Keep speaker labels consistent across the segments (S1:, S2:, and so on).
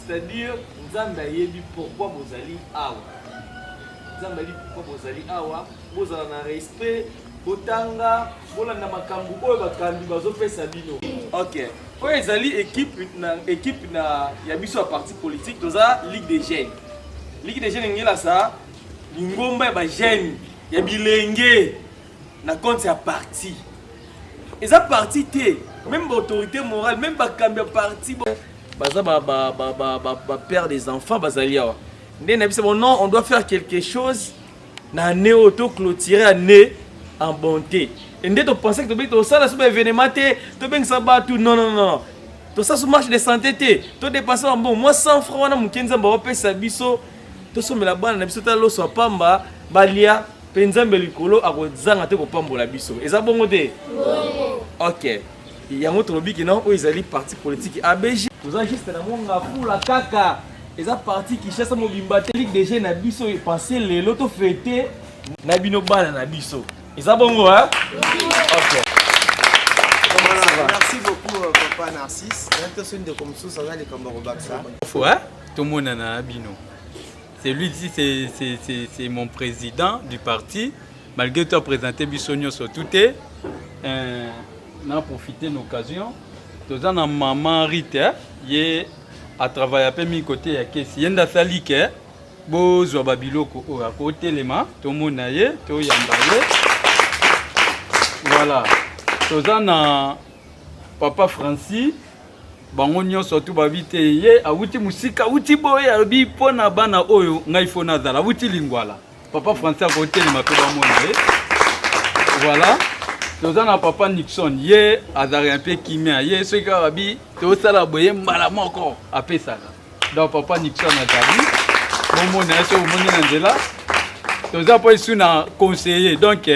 S1: C'est-à-dire, Nzambe ayebi pourquoi bozali awa. Nzambe ayebi pourquoi bozali awa, bozala na respect, botanga, bolanda makambu oyo bakambi bazopesa bino. OK. Oyo ezali équipe na ya biso ya parti politique, toza Ligue des Jeunes. Ligue des Jeunes ngela sa lingomba ya ba jeune ya bilenge na compte ya parti. Eza parti te, même autorité morale, même bakambi ya parti baza père des enfants bazali awa. Ndé bon non, on doit faire quelque chose na né auto clôturer année en bonté. Et ndé to penser que to ça la sous événement té, to ben ça ba tout non. To ça sous marche de santé té, to dépasser bon moi 100 francs wana mukenza ba pesa biso, to somela bana na biso ta lo so pamba balia penzambe likolo akozanga te ko pambola biso. Eza bongo te. OK. Il y a un autre lobby qui non, où ils allaient parti politique ABG. Vous avez juste la monga pour la caca. Ils ont parti qui cherche mon bimbate Ligue des Jeunes Nabiso et passer les loto fêté Nabino Bana Nabiso. Ils ont bon hein? OK.
S2: Merci beaucoup papa Narcisse. L'intention de comme ça va les Camerounais.
S3: Faut hein? Tout le monde en a Nabino. C'est lui ici, c'est mon président du parti. Malgré tout, présenté Bissonio sur tout est. On a profité de l'occasion. Tous en a maman Rita, qui a travaillé à mes côtés à Kessi. Il y a un sali qui est beau, Babiloko, à côté les mains, tout le monde a eu, tout y a voilà. Tous en a papa Francis, bangonyo surtout babite ye, a wuti musika, wuti boye, a bi pona bana oyo, ngaifona zala, wuti lingwala. Papa Francis à côté les mains, tout le monde a eu. Voilà. Tous en a papa Nixon, ye, azari un peu kimia, ye, ce qui a dit, tout ça la boye, malamoko, a fait ça. Donc papa Nixon a dit, mon est sur mon là. Tous a pas eu un conseiller, donc,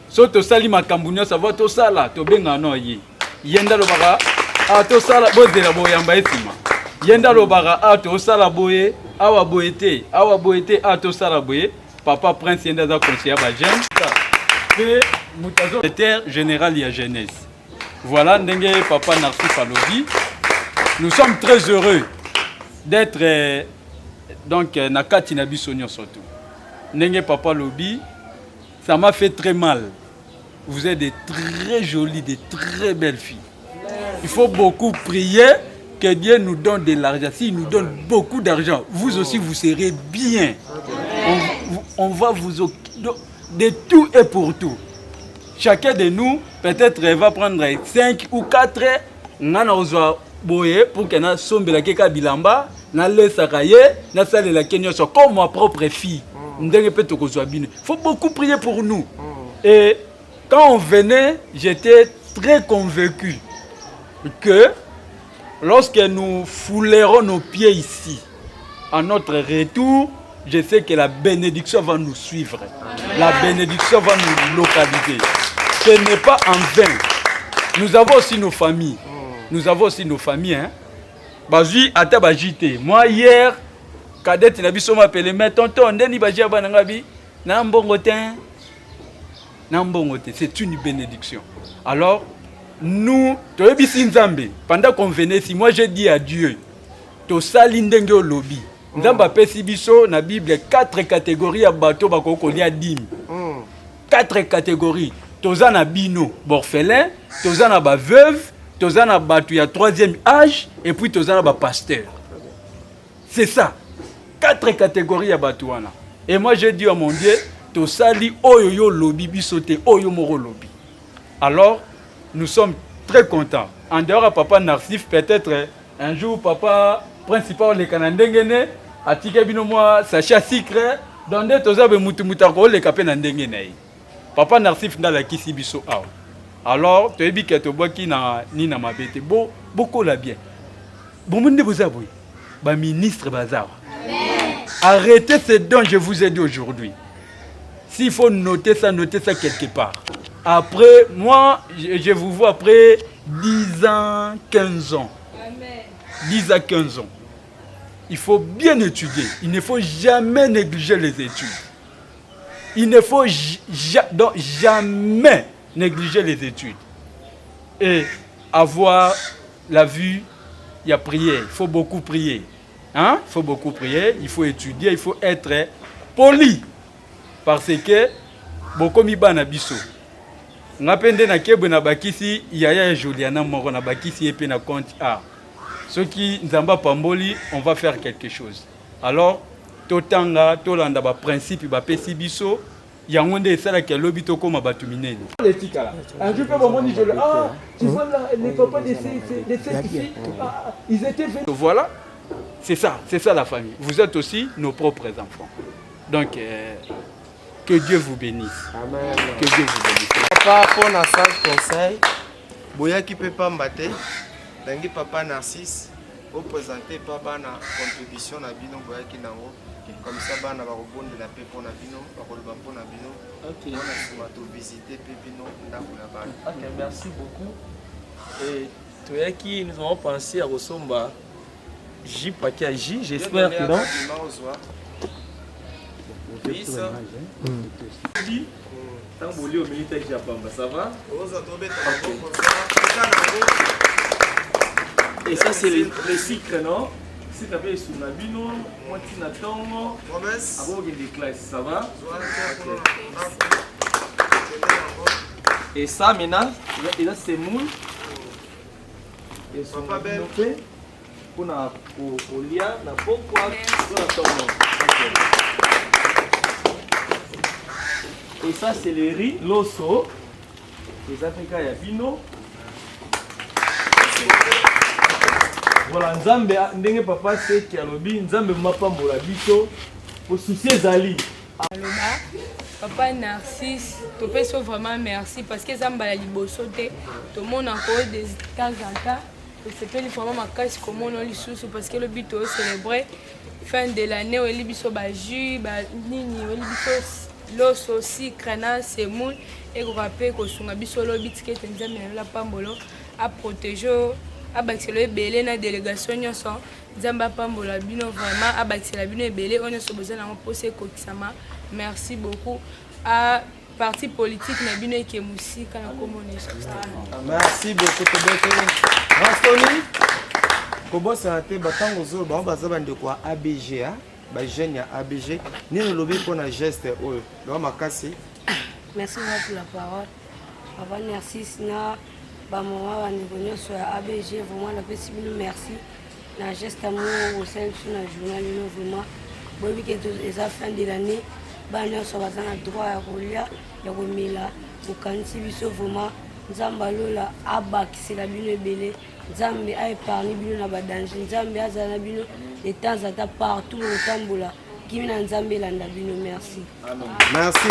S3: surtout ça, ma cambounia, ça va tout ça là, tout bien non, ye. Yenda le bara, a tout ça la boye de la boye en baissima. Yenda le bara, a tout ça la boye, awa boyete, a tout ça la boye. Papa Prince yenda da conseiller à Bajen. Secrétaire général et jeunesse. Voilà, Ndengue Papa Narcisse Alobi. Nous sommes très heureux d'être donc Nakati Nabisonio surtout. Ndengue Papa Lobi, ça m'a fait très mal. Vous êtes des très jolies, des très belles filles. Il faut beaucoup prier que Dieu nous donne de l'argent. S'il nous donne beaucoup d'argent, vous aussi vous serez bien. On va vous occuper de tout et pour tout. Chacun de nous, peut-être, va prendre 5 ou 4 pour que nous sommes la keka bilamba, na laisse rayer, na salle la Kenya comme ma propre fille. Il faut beaucoup prier pour nous. Et quand on venait, j'étais très convaincu que lorsque nous foulerons nos pieds ici, à notre retour, je sais que la bénédiction va nous suivre. La bénédiction va nous localiser. Ce n'est pas en vain. Nous avons aussi nos familles. Nous avons aussi nos familles. Hein? Bazi ata bajite. Moi hier, Kadette Nabiso m'a appelé, mais tonton, Ndeni Baji Abanangabi, Nambongote. C'est une bénédiction. Alors, nous, pendant qu'on venait ici, moi j'ai dit à Dieu, Tosali Ndenge au lobby. Nzamba pesi biso na Bible 4 catégories à bateau bakokolia dîme. 4 catégories. Tozana bino, orphelin, tozana ba veuve, tozana batu ya 3e âge et puis tozana ba pasteur. C'est ça. 4 catégories à batouana. Et moi j'ai dit à mon Dieu, tosali oyo lobby bisote oyo moro lobby. Alors, nous sommes très contents. En dehors à papa Narcisse, peut-être un jour papa principal les Canandengene atika bino moi sacha secret donde tozabe mutumutako le kapé na ndengene. Papa Narcisse ndala kisi biso aw. Alors to ebi ke to boki na ni na mabete beaucoup la bien. Bomunde bozaboui ba ministre bazar. Arrêtez ce dont je vous ai dit aujourd'hui. S'il faut noter ça quelque part. Après moi je vous vois après 10 ans, 15 ans. 10 à 15 ans. Il faut bien étudier. Il ne faut jamais négliger les études. Il ne faut jamais négliger les études. Et avoir la vue, il y a prier. Il faut beaucoup prier. Hein? Il faut beaucoup prier, il faut étudier, il faut être poli. Parce que beaucoup mi bana biso. Ngapende na kebo na bakisi yaya Juliana moko na bakisi epe na compte A. Ceux qui nzamba pamboli, on va faire quelque chose. Alors totanga tolanda ba principe ba pesi biso yango nde esala ke lobi to koma batu minene.
S1: Les tika là. Un jour peut vraiment dire ah, tu vois là les papas de ces filles, ils étaient venus.
S3: Voilà. C'est ça la famille. Vous êtes aussi nos propres enfants. Donc que Dieu vous bénisse.
S2: Amen.
S3: Que Dieu vous bénisse.
S2: Papa, pour un sage conseil, Boya qui peut pas m'battre, Tangi Papa Narcisse, vous présentez papa na contribution na bino Boya qui nango, comme ça bana va rebondir la paix pour na bino, va relever pour na bino. Ok. On a souvent visiter bino ndako na bana.
S1: Ok, merci beaucoup. Et toi qui nous avons pensé à Rosomba, J Pakia J, j'espère que non. Tamboli au militaire Japamba, ça va? Et ça c'est les cycles, non? Si tu avais sous Nabino, moi tu n'attends, avant qu'il déclasse, ça va? Et ça maintenant, et là c'est moule. Et son Nabino fait pour lia, na pourquoi tu attends. Et ça c'est le riz, l'osso, les Africains Yabino. Voilà, Nzambe ndenge papa c'est qui a lobby, Nzambe mapambola biso pour soucier Zali.
S4: Aloba, papa Narcisse, tu peux vraiment merci parce que Zamba la liboso te, tout le monde encore de temps en temps. C'est pas vraiment ma casse comme on les sous parce que le but est célébrer fin de l'année où les biso ba jus, ba nini, où les biso l'os aussi, crana, semoule et qu'on rappelle que son biso le but que Nzambe la pambolo à protéger. Abaxelo belé na délégation nyonso Nzamba pambola bino vraiment abaxela bino belé on est besoin na poser kokisama. Merci beaucoup à parti politique na bino ke musika na komone ça.
S2: Merci beaucoup to Rastoni Kobo santé batango zo ba baza bande kwa ABG ba jeune ya ABG ni le lobby pour na geste oyo do makasi.
S5: Merci pour la parole. Avant merci na ba maman bande sur ABG vraiment la petit merci na geste amour au sein sur na journal no vraiment bobi que les affaires de l'année ba nyonso baza na droit ya kolia ya komela bokanisi biso vraiment Nzamba lola abakisela bino ebele Nzambe a épargné bino na badanger Nzambe azala bino de temps à temps partout au tambola kimi na Nzambe landa bino merci.
S2: Merci.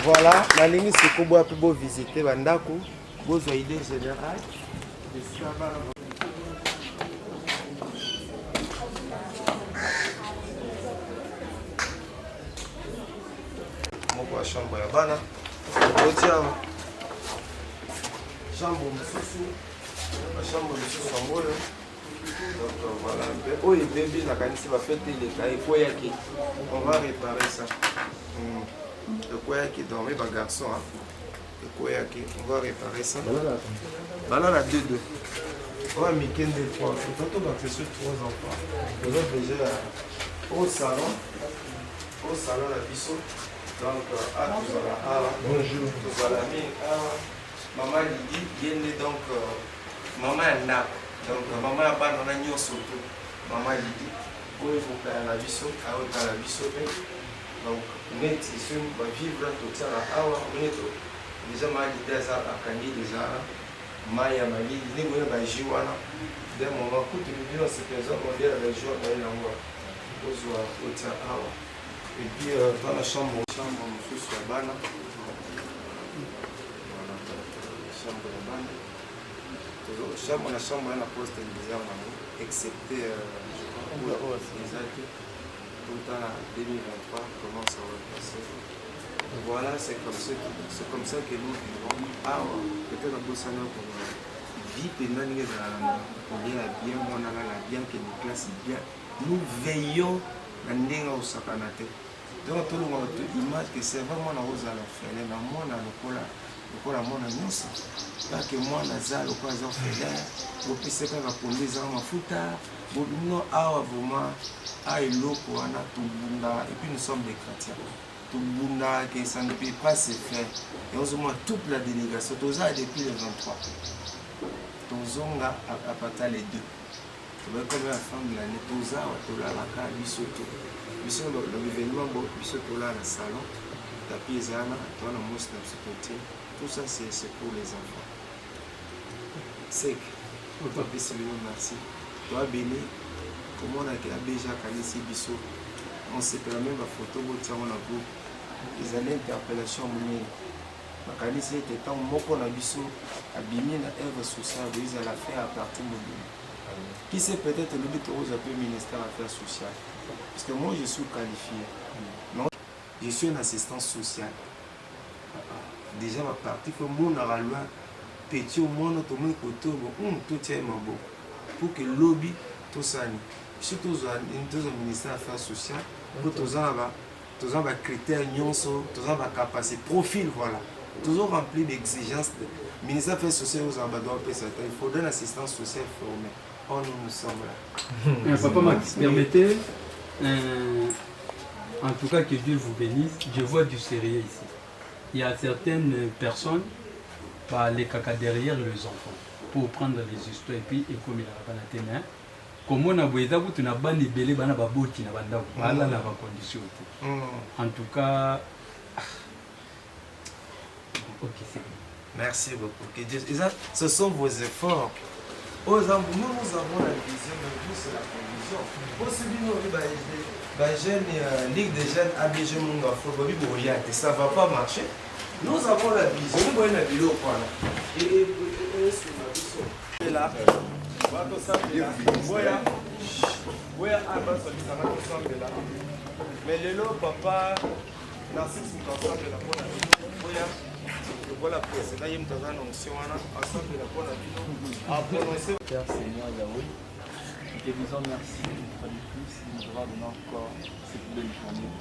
S2: Voilà, la ligne c'est qu'on doit plus beau visiter bandako, beau idée générale. Mon quoi chambre ya bana. Otiama. Chambre mususu. La chambre mususu amboyo. Donc voilà, oh et bébé la canisse va fêter les cahiers quoi yaki. On va réparer ça. Le quoi qui dormait par garçon le quoi qui on va réparer ça voilà la 2 on va mettre des trois faut va que sur 3 enfants on va déjà au salon la biseau donc bonjour voilà maman Lydie vient donc maman Anna donc maman a pas dans la nuit surtout maman Lydie pour faire la biseau à la biseau donc net c'est une vivre tout ça awa neto déjà ma idée ça a kandi déjà maya mali ni boye ba jiwana de moment coup de bien c'est présent on dit la joie dans l'ango ozwa tout ça awa et puis dans la chambre sous la bana voilà chambre la chambre la poste bizarre excepté je crois les autres tout le temps 2023 comment ça va passer. Voilà, c'est comme ça que nous vivons. Ah, peut-être à Bossana pour vie pendant les combien la bien, on a la bien que nous classe bien. Nous veillons à n'enga au sakanate. Donc tout le monde image que c'est vraiment la rose à la fin. Les mamans dans le cola lokola mwana nyonso kaka mwana aza lokola aza orphelin bopesa kaka pondu ezaka mafuta bobino awa vraiment a eloko wana tobunda et puis nous sommes des chrétiens tobunda que ça ne peut pas se faire et ozomona toute la délégation toza depuis le 23 tozonga apata les deux comme la fin de l'année toza tolalaka biso le événement biso tola na salon tapis ezana toana mosi na biso totie tout ça c'est pour les enfants sec topesi bino merci toa béni komonaki abeja akanisi biso on sepela même bafoto botiango na groupe ezali interpellation monene bakanisi ete ntango moko na biso abimi na œuvre sociale ezala faire à partir mobile qui sait peut-être le but aux appels ministère affaires sociales parce que moi je suis qualifié non je suis un assistant social déjà ma partie faut mon aralwa petit au monde tout le monde côté tout tient mabo pour que lobby tout ça surtout au ministère affaires sociales pour tous en bas critères nyonso tous en bas capacité profil voilà toujours rempli d'exigences ministère affaires sociales aux ambassadeurs il faudrait une assistance sociale formée. Oh, nous sommes là.
S3: Papa Max, permettez, en tout cas que Dieu vous bénisse, je vois du sérieux ici. Il y a certaines personnes, les caca derrière les enfants, pour prendre les histoires et puis et comme il a pas la tête, comme on a besoin de tout na bande belé bana baboti na banda voilà la condition. En tout cas, ok c'est bon.
S2: Merci beaucoup. Ce sont vos efforts. Nous avons la vision, mais vous c'est la condition. Aussi bien jeune Ligue des jeunes ABG Munga Football, ça ne va pas marcher. Nous avons la vision, nous avons la vidéo. Et là, mais le lot, papa, Narcisse ensemble de la bonne. Voilà, président, il y a une onction ensemble de la bonne à prononcer.
S6: Père Seigneur Yahweh, nous te disons merci une fois de plus de nous avoir donné encore cette belle journée.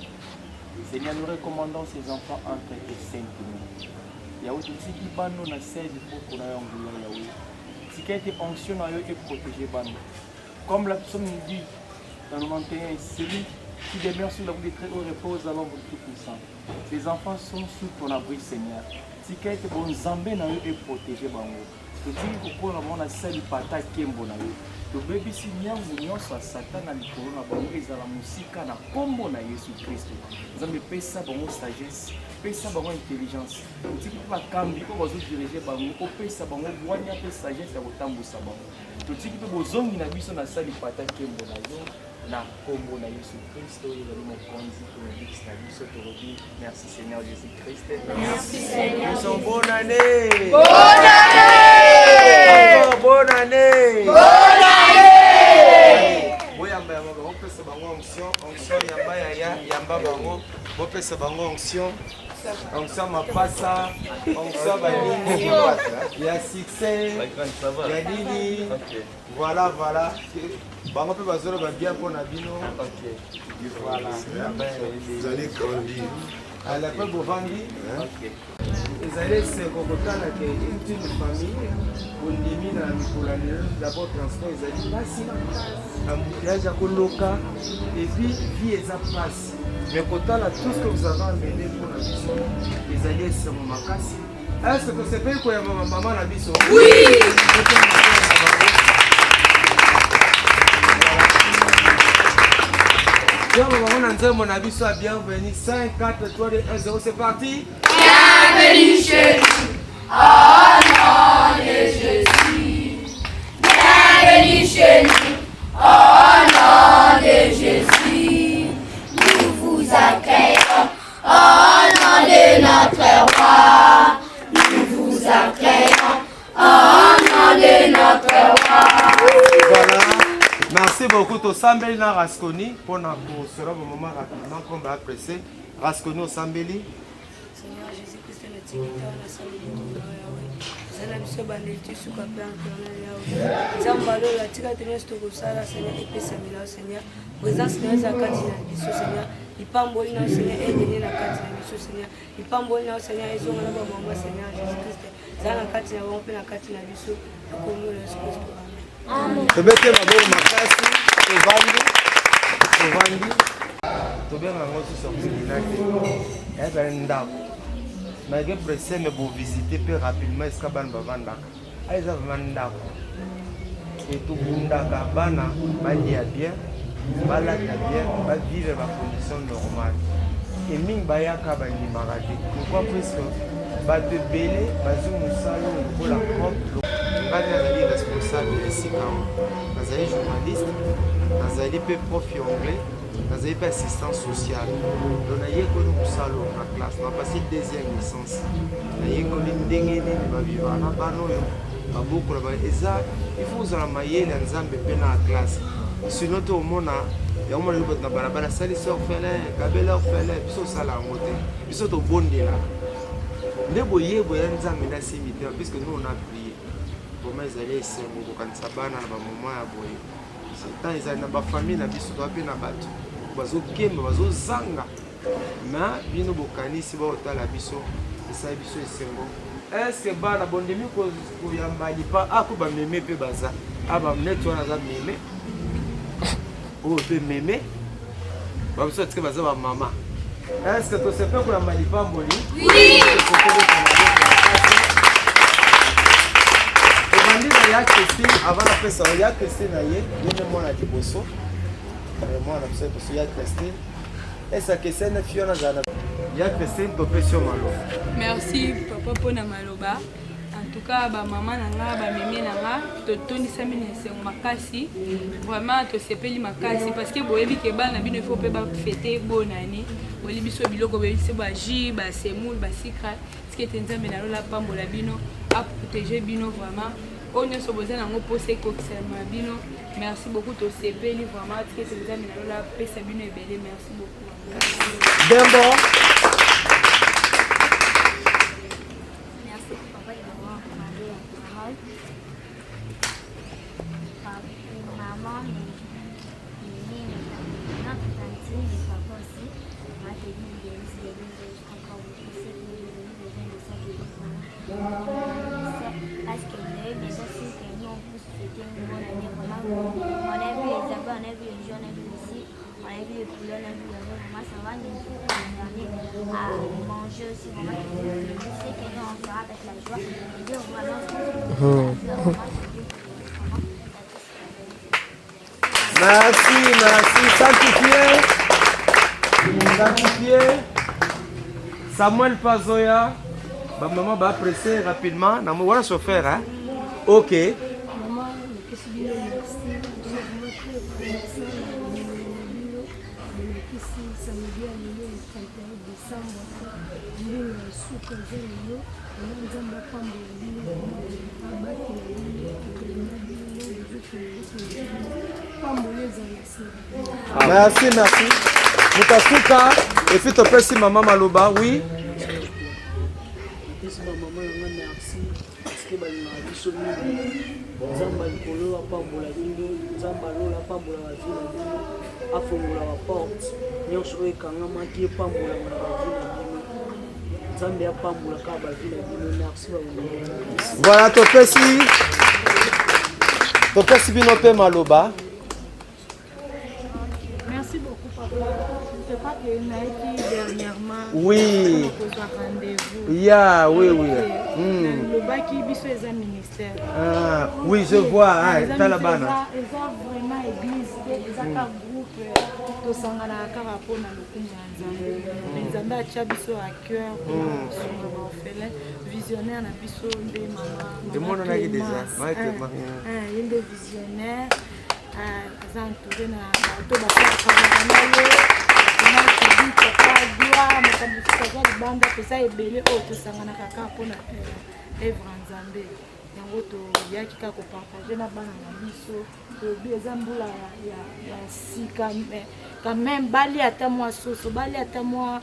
S6: Seigneur, nous recommandons ces enfants entre tes saintes mains. Yahweh, tu dis qu'il va nous nasser du faut qu'on ait en Yahweh. Si quelqu'un onction à eux et protéger Bano. Comme la personne nous dit dans le 91, celui qui demeure sur la route des très hauts repose à l'ombre du Tout-Puissant. Ces enfants sont sous ton abri, Seigneur. Si quelqu'un bon zambé na eux et protéger Bango. Tu dis que pour la salle pata kembo na eux. Tu bébé si nyangu nyonso Satan na likolo na bango ezala musika na kombo na Yesu Christ. Nzambe pesa bango sagesse, pesa bango intelligence. Tu dis pas kambi ko bazo diriger bango, ko pesa bango bwanya pe sagesse ya kotambusa bango. Tu dis que bozongi na biso na salle pata kembo na yo. Na kombo na Yesu Christ, merci Seigneur Jésus Christ.
S2: Merci Seigneur. Nous sommes bonne année.
S5: Bonne année.
S2: Encore bonne année.
S5: Bonne année.
S2: Boyamba bango, on peut se bango onction yamba yamba bango, on peut se bango onction. Onction mapasa, onction banini, il y a succès, il y a dini. Voilà. Bango pe bazolo ba bien pour na bino. OK. Voilà. Vous allez grandir. À la peu bovandi. OK. Vous allez se kokotana que une famille ondimi na mikula d'abord transport ils allaient passer embouteillage à koloka et puis vie eza passe. Mais kotala tout ce que vous avez amené pour la biso ils allaient se makasi. Est-ce que c'est pas quoi maman na biso? Oui. Mon avis soit bienvenue. 5, 4, 3, 2, 1, 0, c'est parti.
S5: Bienvenue chez nous, au nom de Jésus. Bienvenue chez nous, au nom de Jésus. Nous vous accueillons, au nom de notre roi. Nous vous accueillons, au nom de notre roi.
S2: Voilà. Merci beaucoup. Au Sambeli na Rasconi pour nous sera un moment rapidement qu'on va apprécier. Rasconi au Sambeli.
S5: Seigneur Jésus-Christ, le Tigre, la salle de Seigneur biso bandeli suka pe encore yao nzamba lola tika te nyonso tokosala Seigneur epesamela Seigneur présence na yo eza kati na biso Seigneur lipamboli na yo Seigneur elenge na kati na biso Seigneur lipamboli na yo Seigneur ezonga na bamama Seigneur Jésus Christ eza na kati na bango mpe na kati na biso nakombo na Yesu Kristo amen.
S2: Tobete maboko makasi tovandi tobenga yango tusakolina te ezali ndako malgré presse me bovisite mpe rapidement esika bana bavandaka eza vraimen ndako e tobundaka bana balia bien balata bien bavivre bacondition normale e mingi bayaka bandimaka te pourquoi puisque bato ebele bazwi mosala lokola propre ngani nazali responsable esika nazali journaliste nazali mpe prof ya anglais nazali mpe assistant social donc nayekoli mosala na classe napasi deuxième licence nayekoli ndenge nini bavivaka na bana oyo babokola eza ifo kozala mayele ya nzambe mpe na classe sino te omona yango mona bato na balabala salisi orphelin kabela orphelin biso osala yango te biso tobondelaka nde boyebo ya nzambe nasimbi te puisque nous on a prié vraiment ezali esengo kokanisa bana na bamoma ya boye tan ezali na bafamille na biso toa mpe na bato bazokemba bazozanga ma bino bokanisi baotala biso esali biso esengo estce bana bondimi koyamba lipa ako bameme mpe baza abamneti wana aza meme oyo mpe meme babiso atike baza bamama estce tosepe koyamba lipamboli ebandi na ya Christine avant napesa ya Christine na ye yene mwana liboso mwana biso liboso ya Christine esa kesene fiona zana ya Christine topesi yo maloba.
S4: Merci papa mpona maloba en tout cas bamama na nga bameme na nga totondisami na esengo makasi vraiment tosepeli makasi parce que boyebi ke bana bino il faut mpe bafete bonani boyebi biso biloko boyebi biso bajus basemoule basikra ceke ete nzambe nalola pambola bino aprotege bino vraiment oyo nyonso boza nango mposa ekokisama na bino merci beaucoup tosepeli vraiment ceke ete nzambe nalola apesa bino ebele merci beaucoup
S2: Dembo.
S7: Manger aussi, vraiment, je sais que nous on fera avec la joie. Et Dieu vraiment,
S2: merci, sanctifié. Samuel Pazoya, maman va presser rapidement. Voilà son frère, hein? Ok.
S5: Maman, qu'est-ce que samedi ya lelo 31 décembre ndenge suka eza lelo ona nzambe apambola bino abakela bino pambola ezala se
S2: merci mutasuka et puis topesi mama maloba oui
S8: esi bamama nanga merci parceke balingaka biso mingi nzambe likolo apambola bino nzambe alola apambola bavi na bino afongola baporte nyonso oyo ekangamaki epambolama na bavi na bino nzambe apambola kaka bavi na bino merci babona
S2: voilà topesi bino mpe maloba.
S4: Merci beaucoup, papa. Je ne sais pas que Nike dernièrement.
S2: Oui.
S4: Rendez-vous.
S2: Yeah, oui.
S4: Le bac qui est un ministère.
S2: Ah, oui, je vois. Talabana.
S4: Ils ont vraiment église, ils ont un groupe. Tout ça, on a un rapport dans le Kunzanzambe. Ils ont un chabiso à cœur. Visionnaire, on a biso de maman.
S2: De mon on a eu déjà.
S4: Il est visionnaire. Ils ont entouré na bato basala na yo. Libanda pesa ebele oyo tosanganaka kaka mpona evre nzambe yango toyaki kaka kopartage na bana na biso toyebi eza mbula ya sika quand même balia ata mwa soso balia ata mwa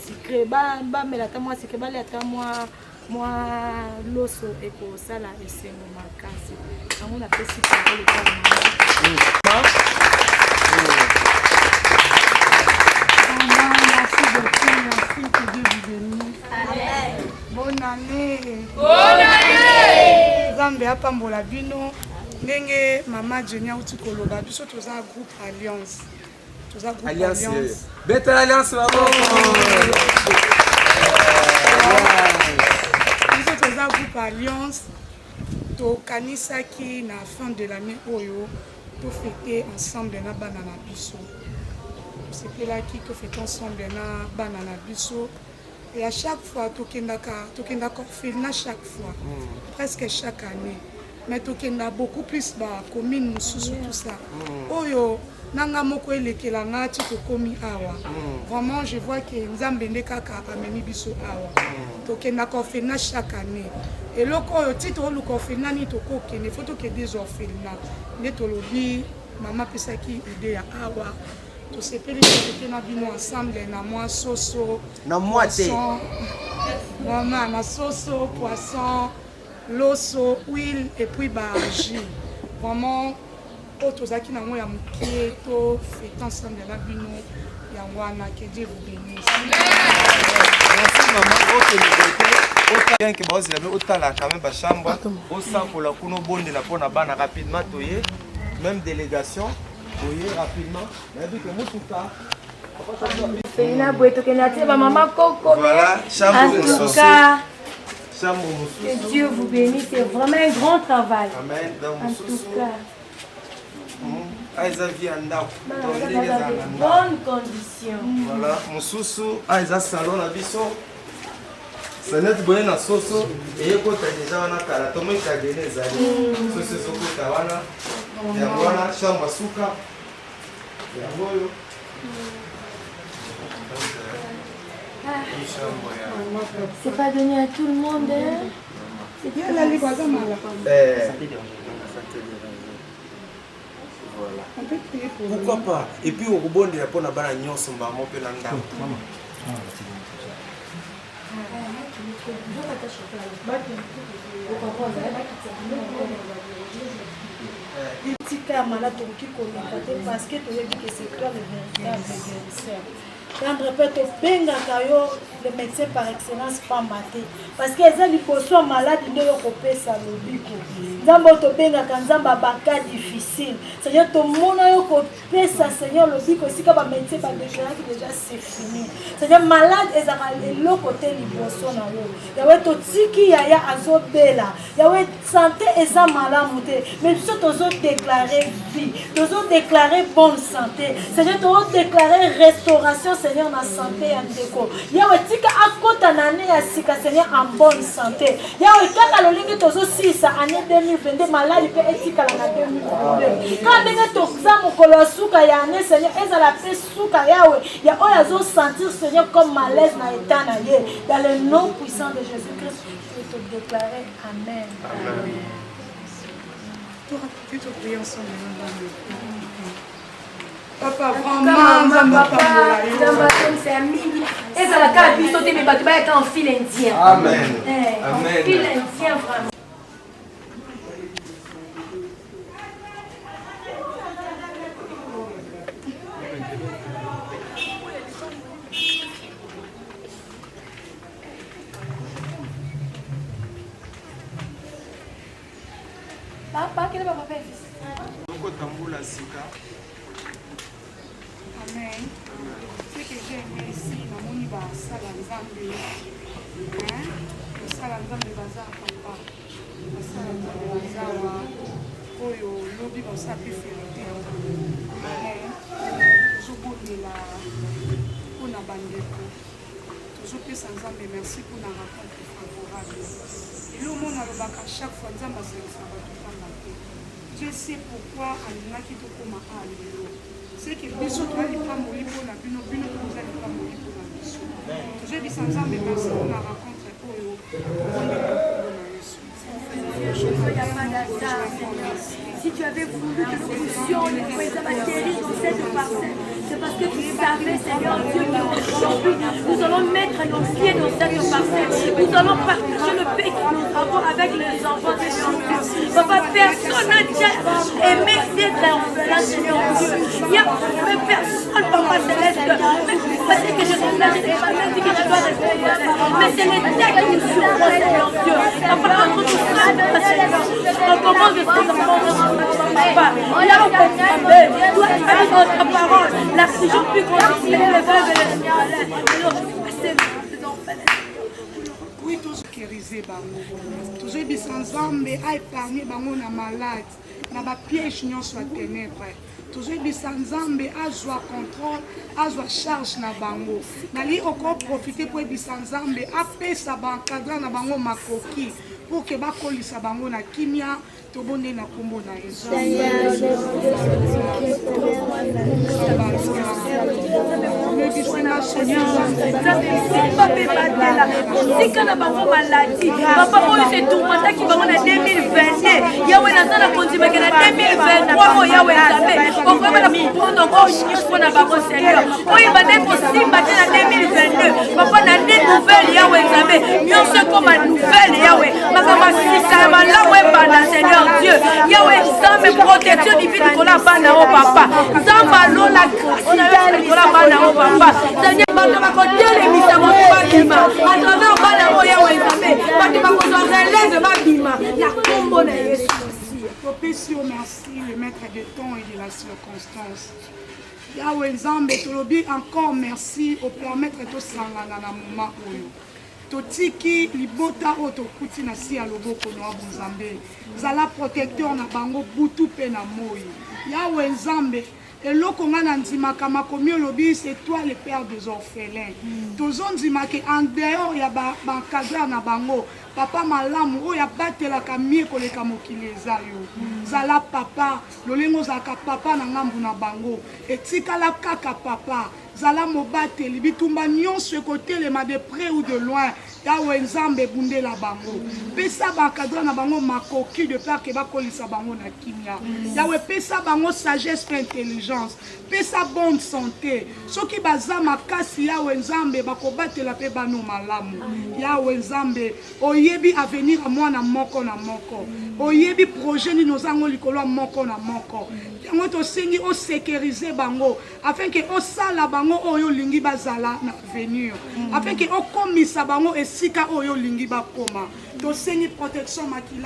S4: sikre bamela ata mwa sikre balia ata mwa loso ekosala esengo makasi yango napesi parole epai na mama.
S9: Merci beaucoup, merci que Dieu vous bénisse. Amen. Bonne année.
S4: Bonne année.
S9: Nzambe apambola bino ndenge mama Jenny auti koloba biso toza groupe Alliance. Toza groupe Alliance.
S2: Bête Alliance maman.
S9: Biso toza groupe Alliance. Tokanisaki na fin de l'année oyo to fêter ensemble na bana na biso. Sepelaki to fêter ensemble na bana na biso. Et à chaque fois, tokendaka orphelinat chaque fois, presque chaque année. Mais tokenda beaucoup plus ba commune mususu tout ça. Oyo nanga moko elekela ngati tokomi awa. Vraiment je vois que Nzambe ndekaka amemi biso awa. Tokendaka orphelinat chaque année. Et loko oyo titre oluka orphelinat ni tokokende faut que des orphelinats. Ndetolobi mama pesaki idée ya awa. Tout ce pays qui na bino ensemble na moi soso
S2: na moi te
S9: maman na soso poisson loso huile et puis jus vraiment autozaki na moi ya mukie to fait ensemble na bino ya wana que Dieu vous bénisse.
S2: Merci maman OK bien que boss la autant la quand même ba chambre au sang pour la kuno bonde na pona bana rapidement toyer même délégation. Oui, rapidement. Voilà,
S5: que Dieu vous bénisse, c'est vraiment un grand travail.
S2: Amen.
S5: En tout cas. Bonnes conditions.
S2: Voilà, Moussousou, Aïza salon la biso. C'est net boye na soso et kota déjà wana kala tomo ikagene zali. Soso soko tawana. Ya wana shamba suka. Ya boyo.
S5: C'est pas donné à tout le monde.
S9: C'est bien la libre à mala.
S2: Voilà. Pourquoi pas? Et puis au rebond de la pona bana nyonso mbamo pe na ndako.
S10: Tika malade tokoki koleka te parce que toyebi que c'est toi le véritable guérisseur. Quand répète bengaka yo le médecin par excellence pamba te parce que eza liposo malade nde yo kopesa lobiko nzambe tobengaka nzambe baka difficile Seigneur tomona yo kopesa Seigneur lobiko esika ba médecin ba déclaraki déjà c'est fini Seigneur malade ezaka eloko te liposo na yo yawe totiki yaya azobela yawe santé eza malamu te mais biso tozo déclarer vie tozo déclarer bonne santé Seigneur tozo déclarer restauration Seigneur na santé ya ndeko yawe tika akota na année ya sika Seigneur en bonne santé yawe kaka lolingi tozo sisa année 2022 maladi pe etika na 2022 quand ndenge toza mokolo ya suka ya année Seigneur ezala pe suka yawe ya oyo azo sentir Seigneur comme malaise na état na ye dans le nom puissant de Jésus-Christ je te déclarer amen. Amen.
S9: Tu te pries ensemble Papa, vraiment, papa,
S5: c'est un mini. Et ça la carte, puis sauter mes bateaux, c'est un fil indien.
S2: Amen.
S5: Amen. Un fil indien, vraiment. Papa, quel est papa fait?
S9: Amen. Ce que j'ai aimé ici, dans mon niveau, ça la Nzambe. Ça la Nzambe bazar papa. Ça la Nzambe bazar. Oyo lobi baza pe fierté. Amen. Tozobondela mpona bandeko. Tozopesa Nzambe merci mpona rencontre favorable. Elo mona lobaka chaque fois Nzambe asalisa bato pamba te. Je sais pourquoi alingaki tokoma a lelo. C'est que biso toali pamboli mpona bino bino kozali pamboli mpona biso tozobisa Nzambe merci mpona rencontre oyo
S5: Si tu avais voulu que nous puissions les guérir dans cette parcelle,
S11: c'est parce que tu savais, Seigneur Dieu, qu'aujourd'hui, nous allons mettre nos pieds dans cette parcelle. Nous allons partager le paix que nous avons avec les enfants, Seigneur Dieu. Papa, personne n'a déjà aimé d'être orphelin, Seigneur Dieu. Il n'y a personne, Papa Céleste. Parce que je suis là, je n'ai pas dit que je dois rester. Mais c'est l'État qui nous surprend, Seigneur Dieu. Papa, entre nous sommes, Seigneur. On commence de ces enfants, Papa. Là, on comprend. Toi, tu as dit dans ta parole, la toujours plus grande, c'est les veuves et les orphelins.
S9: Oui, toujours sécurisé bango. Toujours bisa nzambe a épargné bango na malade, na ba piège nyonso ya ténèbres. Toujours bisa nzambe azwa contrôle, azwa charge na bango. Nali oko profiter pour bisa nzambe apesa ba encadrer na bango makoki pour que bakolisa bango na kimia tobonde na kombo na Yesu.
S11: Sika na bango maladi papa oyo se tourmentaki bango na 2022 yawe naza na kondimaka na 2023 oyo yawe nzambe okoyeba na pondo oyo na bango seigneur oyo bande kosimba te na 2022 papa na nde nouvelle yawe nzambe nyonso ekoma nouvelle yawe makambo asisa ya malamu ebanda seigneur Dieu yawe nzambe protection divine kola bana o papa nzambe alola grâce na yo kola bana o papa seigneur bato bakotelemisa moto babima à travers bana o yawe nzambe bato bakozwa relève babima na kombo na Yesu.
S9: Merci, le maître de temps et de la circonstance. Yahweh Nzambe, tolobi encore merci au permettre de sangana na moment oyo. Totiki libota oto kuti na si ya loboko no Nzambe. Zala protecteur na bango butu pe na moyi. Yahweh Nzambe, eloko nga na ndimaka makomi olobi c'est toi le père des orphelins. Tozo ndimaka en dehors ya ba encadrer na bango. Papa malamu oyo abatelaka mie koleka mokili eza yo. Zala papa lolengo zaka papa na ngambu na bango etikala kaka papa zala mobateli bitumba nyonso ekotelema de près ou de loin yawe nzambe bundela bango pesa bakadra na bango makoki de peur ke bakolisa bango na kimia yawe pesa bango sagesse pe intelligence pesa bonne santé soki baza makasi yawe nzambe bakobatela pe bano malamu yawe nzambe oyebi avenir a mwana moko na moko oyebi projet ni nozango likolo moko na moko yango tosengi o sécuriser bango afin que o sala bango oyo lingi bazala na avenir afin que o komisa bango esika oyo lingi bakoma tosengi protection makila